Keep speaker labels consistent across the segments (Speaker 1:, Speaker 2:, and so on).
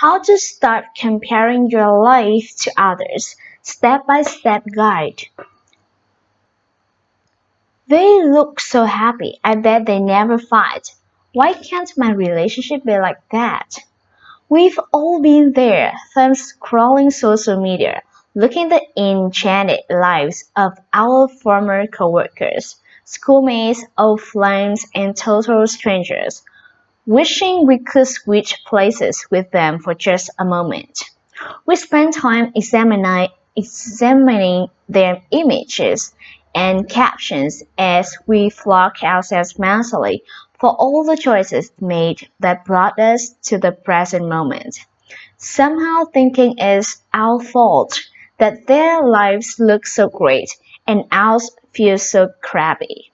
Speaker 1: How to Start Comparing Your Life to Others. Step-by-step guide. They look so happy. I bet they never fight. Why can't my relationship be like that? We've all been there, thumbs scrolling social media, looking at the enchanted lives of our former coworkers, schoolmates, old flames, and total strangers, wishing we could switch places with them for just a moment. We spend time examining their images and captions as we flog ourselves mentally for all the choices made that brought us to the present moment, somehow thinking it's our fault that their lives look so great and ours feel so crappy.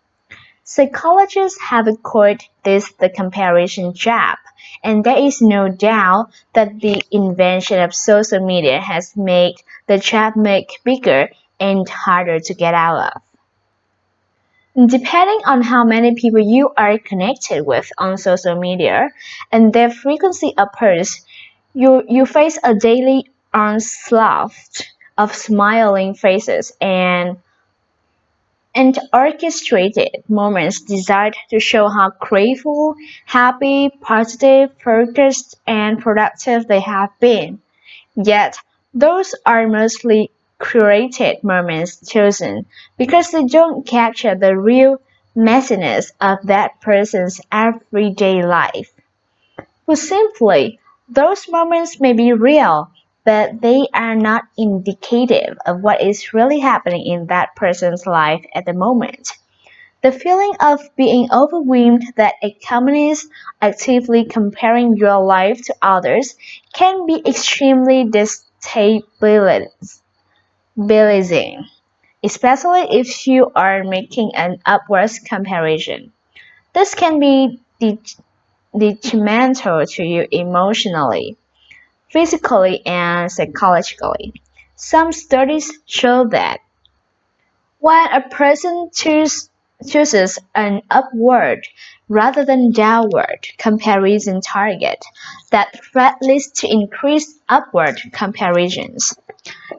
Speaker 1: Psychologists have called this the comparison trap, and there is no doubt that the invention of social media has made the trap much bigger and harder to get out of. Depending on how many people you are connected with on social media and their frequency of posts, you face a daily onslaught of smiling faces and orchestrated moments designed to show how grateful, happy, positive, focused, and productive they have been. Yet, those are mostly curated moments chosen because they don't capture the real messiness of that person's everyday life. Put simply, those moments may be real, but they are not indicative of what is really happening in that person's life at the moment. The feeling of being overwhelmed that accompanies actively comparing your life to others can be extremely destabilizing, especially if you are making an upwards comparison. This can be detrimental to you emotionally, physically, and psychologically. Some studies show that when a person chooses an upward rather than downward comparison target, that leads to increased upward comparisons.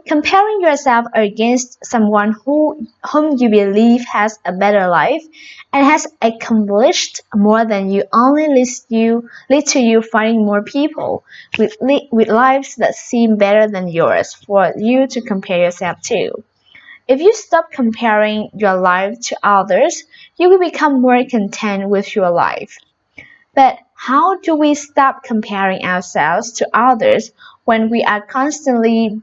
Speaker 1: Comparing yourself against someone whom you believe has a better life and has accomplished more than you only lead to you finding more people with lives that seem better than yours for you to compare yourself to. If you stop comparing your life to others, you will become more content with your life. But how do we stop comparing ourselves to others when we are constantly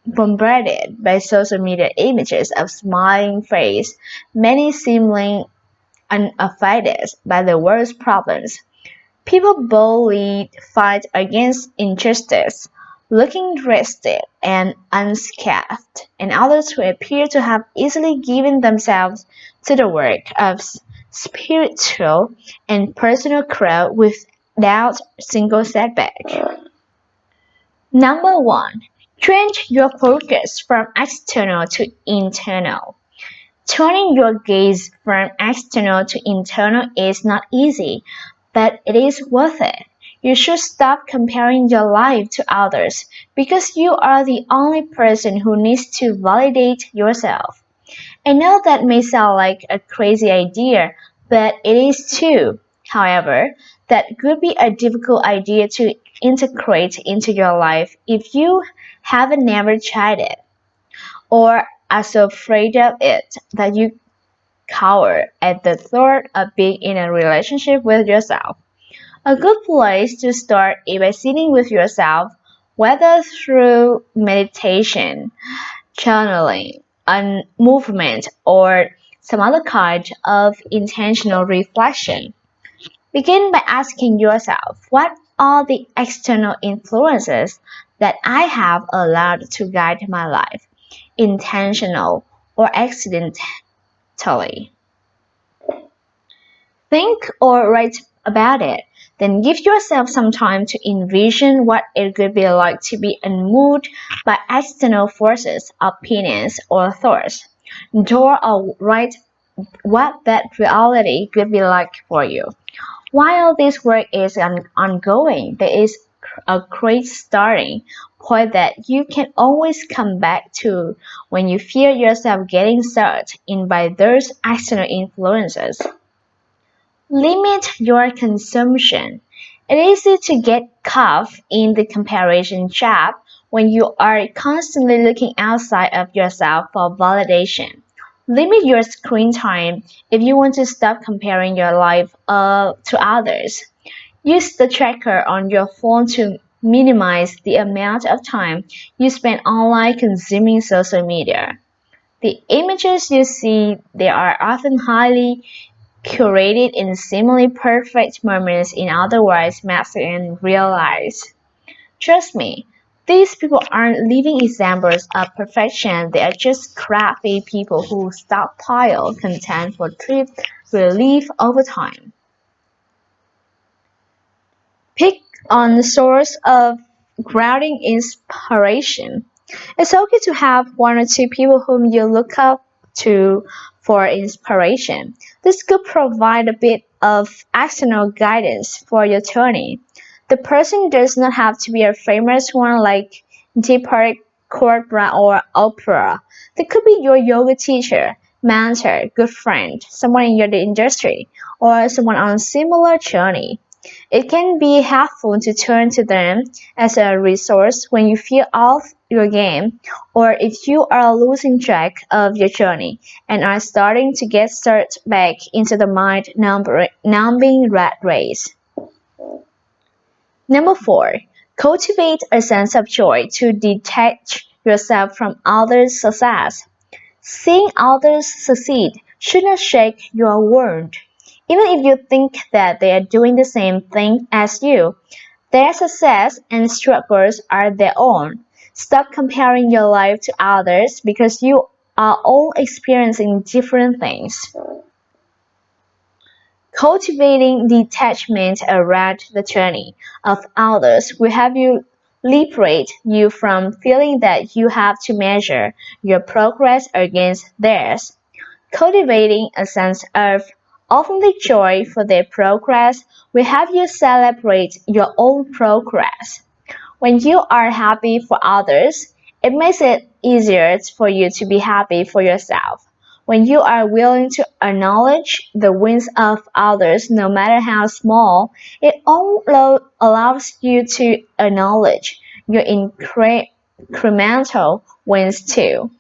Speaker 1: bombarded by social media images of smiling face, many seemingly unaffected by the world's problems? People boldly fight against injustice, looking rested and unscathed, and others who appear to have easily given themselves to the work of spiritual and personal growth without a single setback. Number one, change your focus from external to internal. Turning your gaze from external to internal is not easy, but it is worth it. You should stop comparing your life to others because you are the only person who needs to validate yourself. I know that may sound like a crazy idea, but it is too. However, that could be a difficult idea to integrate into your life if you haven't never tried it or are so afraid of it that you cower at the thought of being in a relationship with yourself. A good place to start is by sitting with yourself, whether through meditation, channeling, and movement, or some other kind of intentional reflection. Begin by asking yourself, what are the external influences that I have allowed to guide my life, intentional or accidentally? Think or write about it. Then give yourself some time to envision what it could be like to be unmoved by external forces, opinions, or thoughts. Draw or write what that reality could be like for you. While this work is ongoing, there is a great starting point that you can always come back to when you feel yourself getting sucked in by those external influences. Limit your consumption. It is easy to get caught in the comparison trap when you are constantly looking outside of yourself for validation. Limit your screen time if you want to stop comparing your life to others. Use the tracker on your phone to minimize the amount of time you spend online consuming social media. The images you see, they are often highly curated in seemingly perfect moments in otherwise messy and real lives. Trust me, these people aren't living examples of perfection, they are just crappy people who stockpile content for trip relief over time. Pick on the source of grounding inspiration. It's okay to have one or two people whom you look up to for inspiration. This could provide a bit of external guidance for your journey. The person does not have to be a famous one like Deepak Chopra or Oprah. They could be your yoga teacher, mentor, good friend, someone in your industry, or someone on a similar journey. It can be helpful to turn to them as a resource when you feel off your game or if you are losing track of your journey and are starting to get sucked back into the mind-numbing rat race. Number 4. Cultivate a sense of joy to detach yourself from others' success. Seeing others succeed should not shake your world. Even if you think that they are doing the same thing as you, their success and struggles are their own. Stop comparing your life to others because you are all experiencing different things. Cultivating detachment around the journey of others will help you liberate you from feeling that you have to measure your progress against theirs. Cultivating a sense of authentic joy for their progress will help you celebrate your own progress. When you are happy for others, it makes it easier for you to be happy for yourself. When you are willing to acknowledge the wins of others, no matter how small, it also allows you to acknowledge your incremental wins too.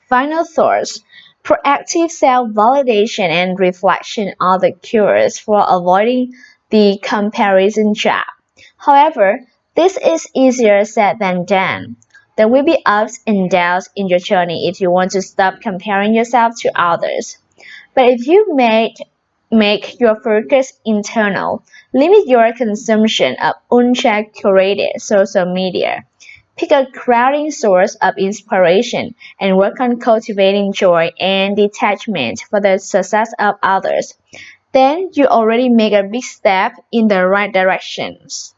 Speaker 1: Final thoughts. Proactive self-validation and reflection are the cures for avoiding the comparison trap. However, this is easier said than done. There will be ups and downs in your journey if you want to stop comparing yourself to others. But if you make your focus internal, limit your consumption of unchecked curated social media. Pick a grounding source of inspiration and work on cultivating joy and detachment for the success of others. Then you already make a big step in the right directions.